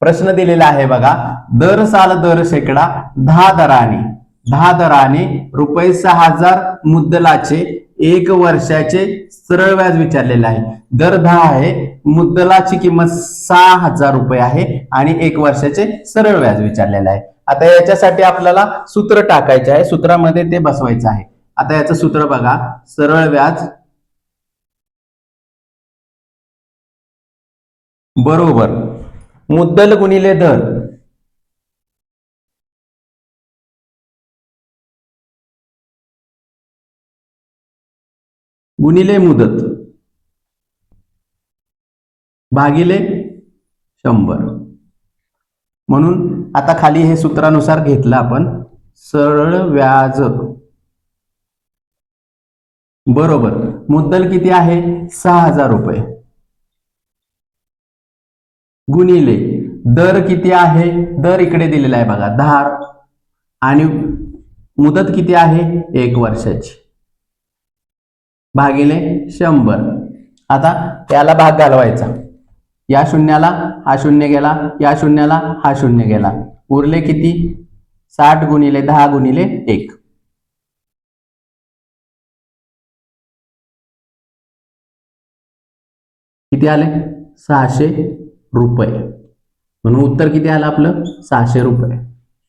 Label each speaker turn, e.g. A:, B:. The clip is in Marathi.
A: प्रश्न दिलेला आहे बघा, दर साल दर शेकडा 10 दराने रुपये 6,000 मुद्दलाचे 1 वर्षाचे सरळ व्याज विचारलेले आहे. दर 10 आहे, मुद्दलाची किंमत 6,000 रुपये आहे आणि 1 वर्षाचे सरळ व्याज विचारलेले आहे. आता याच्यासाठी आपल्याला सूत्र टाकायचे आहे, सूत्रामध्ये ते बसवायचं आहे. आता याचं सूत्र बघा, सरळ व्याज बरोबर मुद्दल गुणिले दर गुणिले मुदत भागिले 100. म्हणून आता खाली हे सूत्रानुसार घेतलं आपण. सरळ व्याज बरोबर मुद्दल किती आहे 6,000 रुपये गुणिले दर किती आहे, दर इकडे दिलेला आहे बघा 10 आणि मुदत किती आहे 1 वर्षाची भागिले 100. आता त्याला भाग घालवायचा. या शून्याला हा शून्य गेला, या शून्याला हा शून्य गेला, उरले किती 60 गुणिले 10 गुणिले 1. किती आले 600 रुपये. म्हणून उत्तर किती आलं आपलं 600 रुपये.